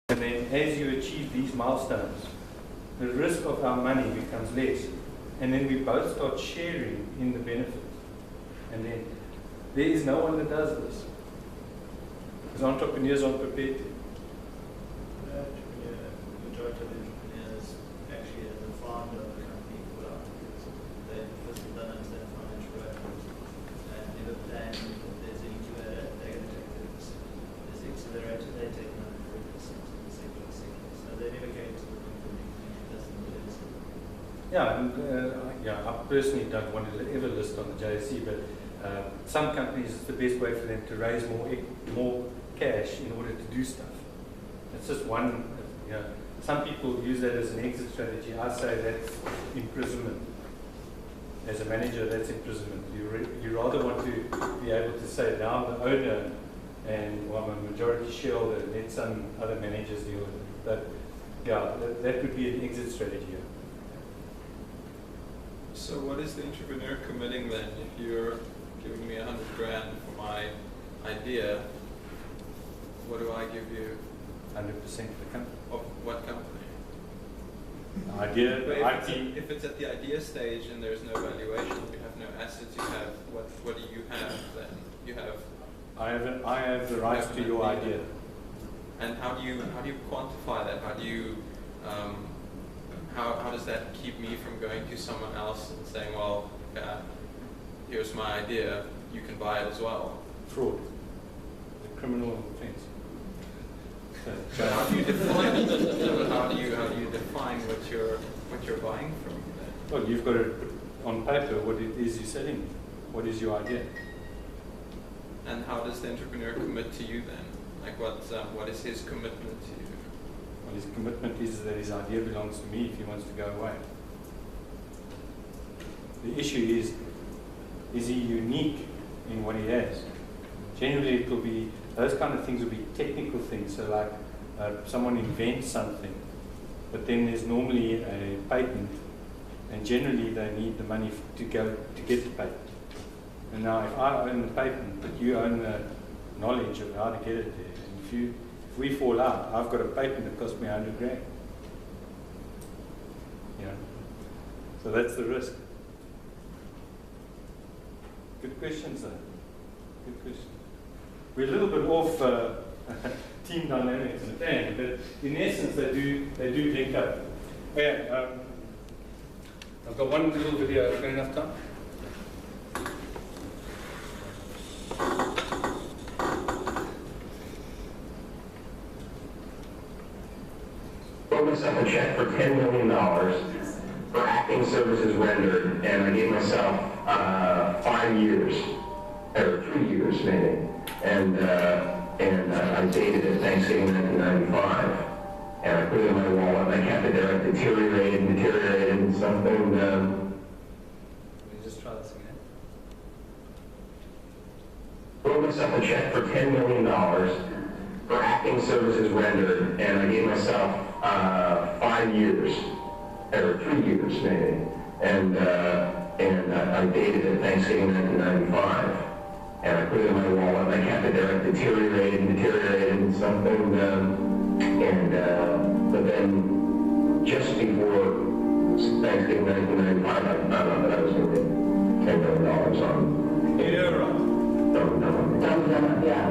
And then as you achieve these milestones, the risk of our money becomes less. And then we both start sharing in the benefit. And then there is no one that does this. Because entrepreneurs aren't prepared to. Majority of entrepreneurs actually, as a founder of the company, pull out because they first don't understand financial outcomes and never plan if there's an incubator, they're going to take 30%. There's an accelerator, they take another 40%, and the same for the second. So they never go to the company and that's the business. Yeah, and I personally don't want to ever list on the JSE, but some companies, it's the best way for them to raise more cash in order to do stuff. It's just one, some people use that as an exit strategy. I say that's imprisonment. As a manager, that's imprisonment. You rather want to be able to say, now I'm the owner and I'm a majority shareholder, let some other managers deal with it. But yeah, that would be an exit strategy. So what is the entrepreneur committing then? If you're giving me 100 grand for my idea, what do I give you? 100% of the company. Of what company? The idea, the IT. If it's at the idea stage and there's no valuation, you have no assets, you have, what do you have then? You have... I have the rights to your idea. And how do you quantify that? How do you, how does that keep me from going to someone else and saying, well, here's my idea, you can buy it as well? Fraud. The criminal offense. So how do you define how do you define what you're buying from? Well, you've got to put on paper what it is you're selling. What is your idea? And how does the entrepreneur commit to you then? Like what is his commitment to you? Well, his commitment is that his idea belongs to me if he wants to go away. The issue is he unique in what he has? Generally, it will be, those kind of things will be technical things. So like someone invents something, but then there's normally a patent, and generally they need the money to get the patent. And now if I own the patent, but you own the knowledge of how to get it there, and if we fall out, I've got a patent that cost me 100 grand. Yeah. So that's the risk. Good questions though. Good questions. We're a little bit off team dynamics and thing, but in essence they do link up. Yeah, I've got one little video. Have I got enough time? I wrote myself a check for $10 million for acting services rendered, and I gave myself 5 years, or 3 years maybe, and I dated it Thanksgiving 1995, and I put it in my wallet, and I kept it there. It deteriorated, and something. Let me just try this again. Wrote myself a check for $10 million for acting services rendered, and I gave myself 5 years, or 3 years maybe, and I dated it Thanksgiving 1995, and I put it in my wallet, and I kept it there. It deteriorated, and something, but then just before Thanksgiving 1995, I found out that I was going to get $10 million on. Yeah, right. No, yeah.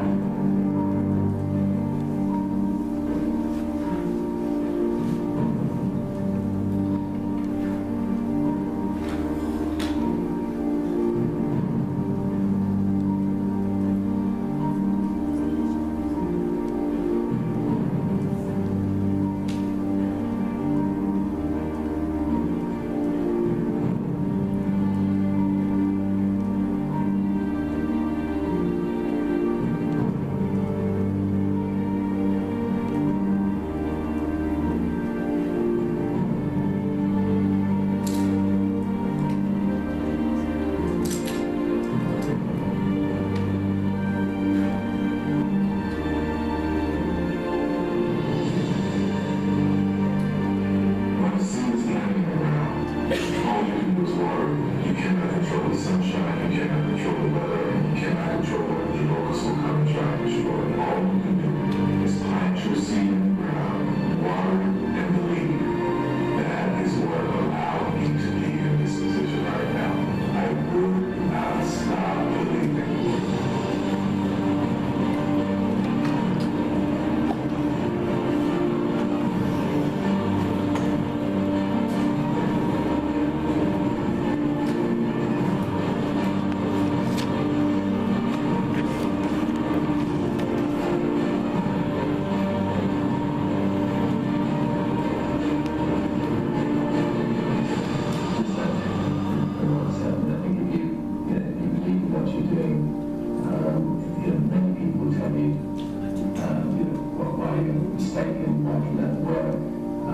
getting involved in that work. You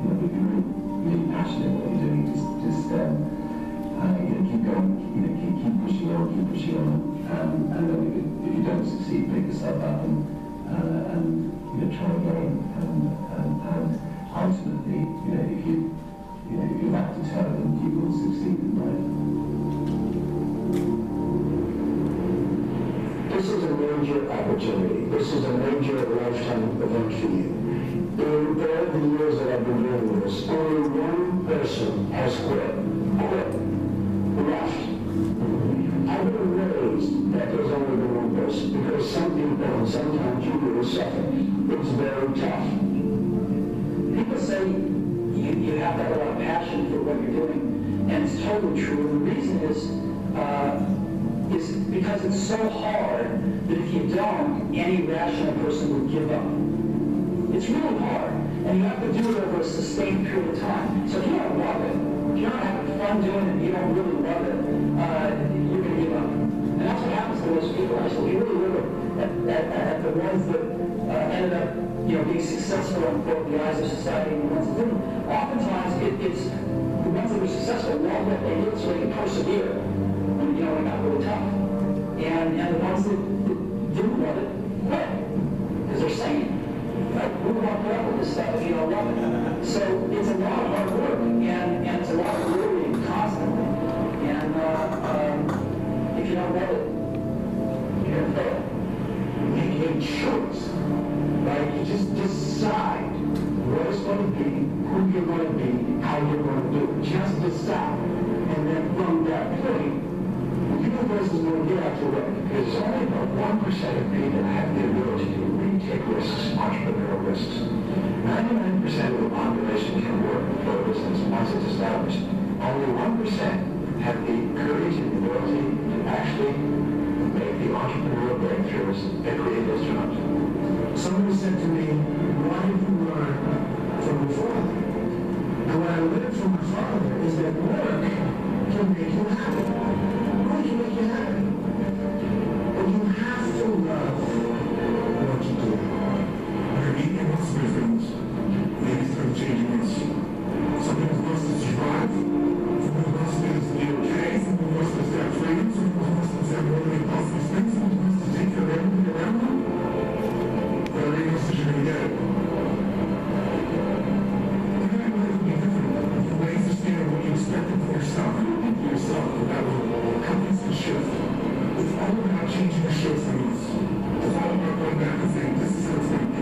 know, if you're really passionate about what you're doing, just you know, keep going, you know, keep pushing on, and then if you don't succeed, pick yourself up and you know, try again, and ultimately, you know, if you're that determined, you will succeed in life. This is a major opportunity. This is a major lifetime event for you. In all the years that I've been doing this, only one person has quit, left. I've been raised that there's only been one person, because some people, and sometimes you really suffer. It's very tough. People say you have to have a lot of passion for what you're doing, and it's totally true. And the reason is because it's so hard that if you don't, any rational person would give up. It's really hard, and you have to do it over a sustained period of time. So if you don't love it, if you're not having fun doing it, and you don't really love it, you're going to give up. And that's what happens to most people. Actually, we really look at the ones that ended up, you know, being successful in both the eyes of society and the ones that didn't. Oftentimes, it's the ones that were successful love what they did, so they can persevere when, you know, it got really tough. And the ones that didn't love it quit, because they're saying, right, we don't put up with this stuff if you don't love it. So it's a lot of hard work, and it's a lot of worrying constantly. And if you don't love it, you're going to fail. Make a choice, right? You just decide what it's going to be, who you're going to be, how you're going to do it. Just decide. And then from that point, the universe is going to get out your way. There's only about 1% of people that have the ability to really take risks, entrepreneurial risks. 99% of the population can work for a business once it's established. Only 1% have the courage and the ability to actually make the entrepreneurial breakthroughs that create those jobs. Somebody said to me, why did you learn from your father? And what I learned from my father is that work can make you happy. Work can make you happy. But you have to love what you do. Maybe it wants to be things. Maybe it's going to change once. Some people wants to survive. Some people wants to be okay. Some people wants to have freedom. Some people wants to have all the positive things. Some people wants to take care of everything around them. But every message you're going to get. Yourself that will companies can shift. It's all about changing the shift from us. It's all about going back and saying, this is how it's going to be.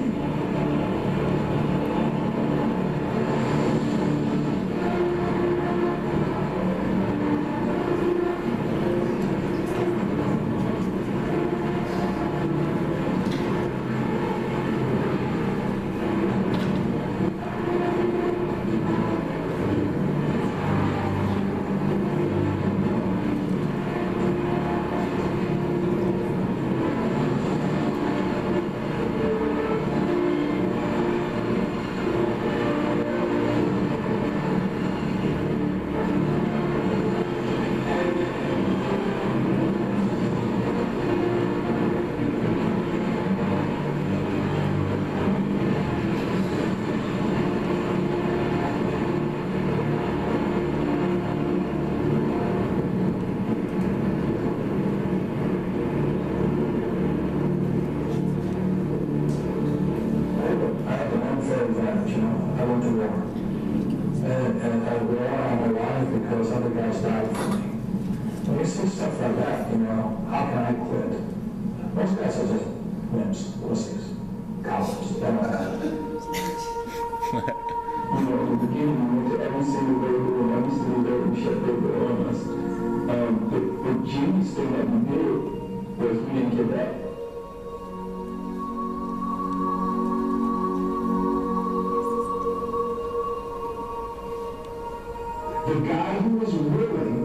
The guy who is willing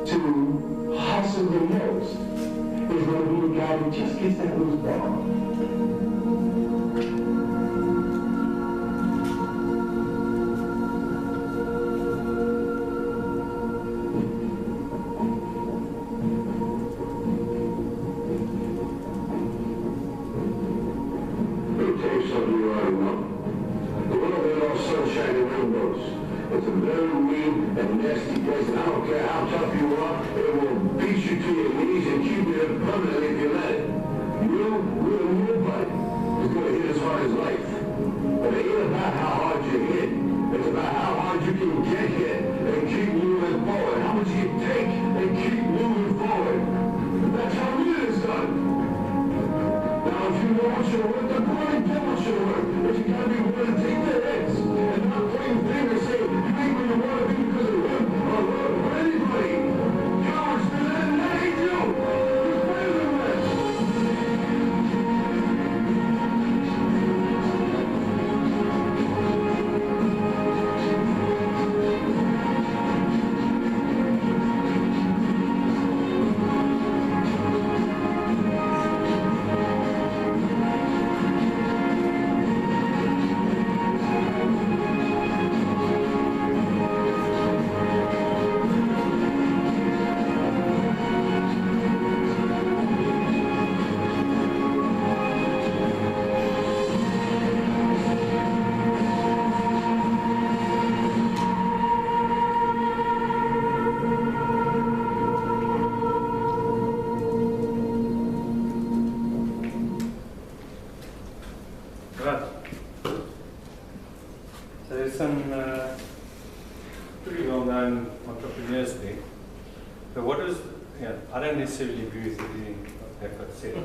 to hustle the most is going to be the guy who just gets that loose ball. It takes something you already know. It's a very mean and nasty place, and I don't care how tough you are, it will beat you to your knees and keep you there permanently if you let it. Nobody is going to hit as hard as life. But it ain't about how hard you hit. It's about how hard you can get hit and keep moving forward. How much you take and keep moving forward. That's how it is done. Now, if you know what your work, then go ahead and get what your work. But you got to be willing to take the hits and not point fingers saying you ain't where you want to be because of him or her or anybody. Cowards, man, that ain't you. You're better than that. Right. So there's some pretty well-known entrepreneurs there. But what is, I don't necessarily agree with everything they've got said.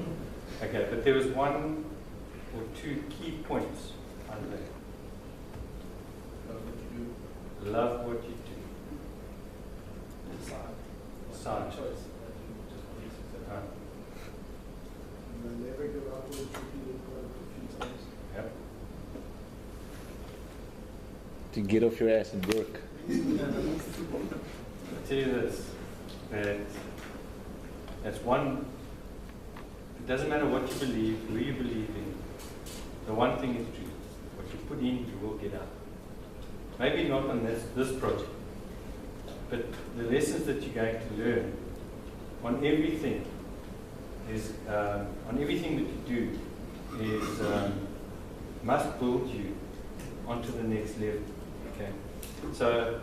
Okay, but there was one or two key points under there. Love what you do. Decide. Choice. Never give up what you do. Yep. To get off your ass and work. I tell you this, that's one, it doesn't matter what you believe, who you believe in, the one thing is true. What you put in, you will get out. Maybe not on this project, but the lessons that you're going to learn on everything is, on everything that you do is, must build you onto the next level. Okay, so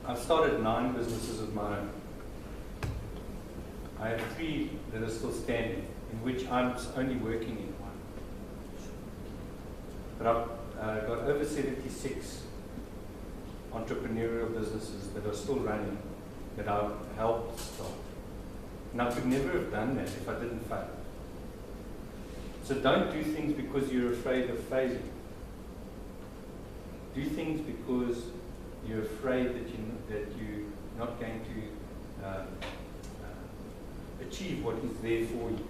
I've started 9 businesses of my own. I have 3 that are still standing, in which I'm only working in one. But I've got over 76 entrepreneurial businesses that are still running, that I've helped start. And I could never have done that if I didn't fail. So don't do things because you're afraid of failing. Do things because you're afraid that you're not going to achieve what is there for you.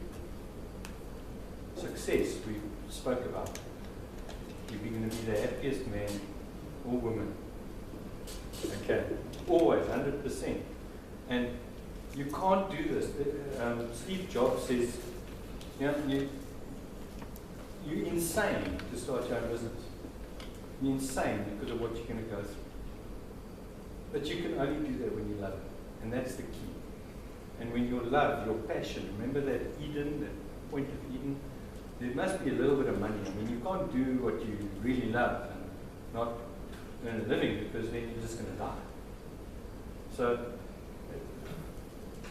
Success, we spoke about. You're going to be the happiest man or woman. Okay, always, 100%. And you can't do this. Steve Jobs says, you're insane to start your own business. You're insane because of what you're going to go through. But you can only do that when you love it. And that's the key. And when your love, your passion, remember that Eden, that point of Eden, there must be a little bit of money. I mean, you can't do what you really love and not earn a living, because then you're just going to die. So,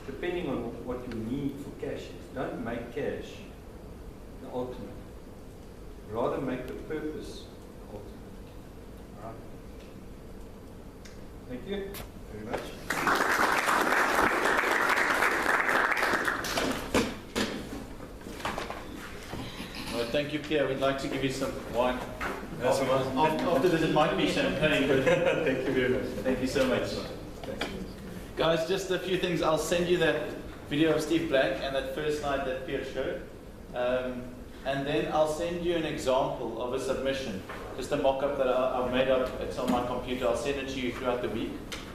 depending on what you need for cash is, don't make cash the ultimate. Rather make the purpose ultimate. All right? Thank you very much. Well, thank you, Pierre. We'd like to give you some wine. After this, it might be champagne, but Thank you very much. thank you so much. Guys, just a few things. I'll send you that video of Steve Black and that first slide that Pierre showed. And then I'll send you an example of a submission, just a mock-up that I've made up. It's on my computer. I'll send it to you throughout the week,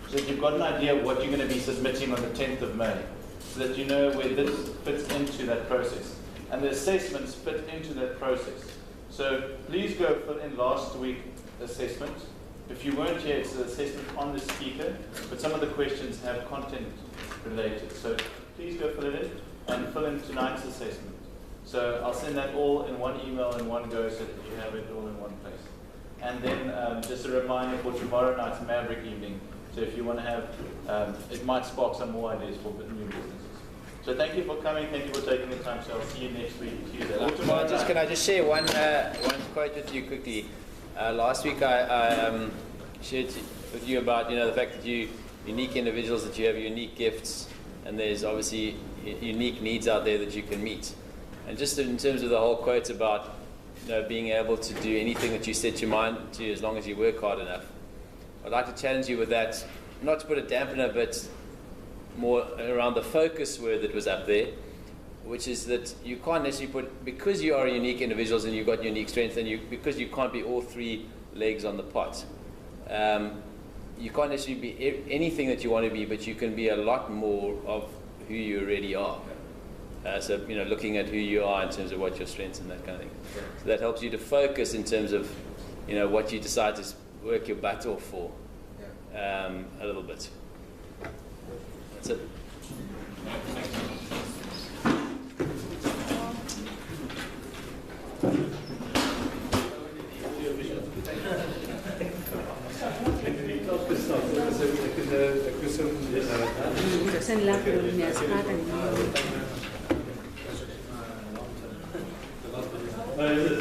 so that you've got an idea of what you're going to be submitting on the 10th of May, so that you know where this fits into that process. And the assessments fit into that process. So please go fill in last week's assessment. If you weren't here, it's an assessment on the speaker, but some of the questions have content related. So please go fill it in and fill in tonight's assessment. So I'll send that all in one email in one go, so that you have it all in one place. and then just a reminder for tomorrow night's Maverick evening. So if you want to have, it might spark some more ideas for new businesses. So thank you for coming, thank you for taking the time. So I'll see you next week, Tuesday. Can I just share one quote with you quickly? Last week I shared with you about the fact that you unique individuals, that you have unique gifts, and there's obviously unique needs out there that you can meet. And just in terms of the whole quote about being able to do anything that you set your mind to as long as you work hard enough, I'd like to challenge you with that, not to put a dampener, but more around the focus word that was up there, which is that you can't necessarily put, because you are unique individuals and you've got unique strengths, and because you can't be all three legs on the pot, you can't necessarily be anything that you want to be, but you can be a lot more of who you already are. So looking at who you are in terms of what your strengths and that kind of thing. So that helps you to focus in terms of what you decide to work your butt off for a little bit. That's it. Very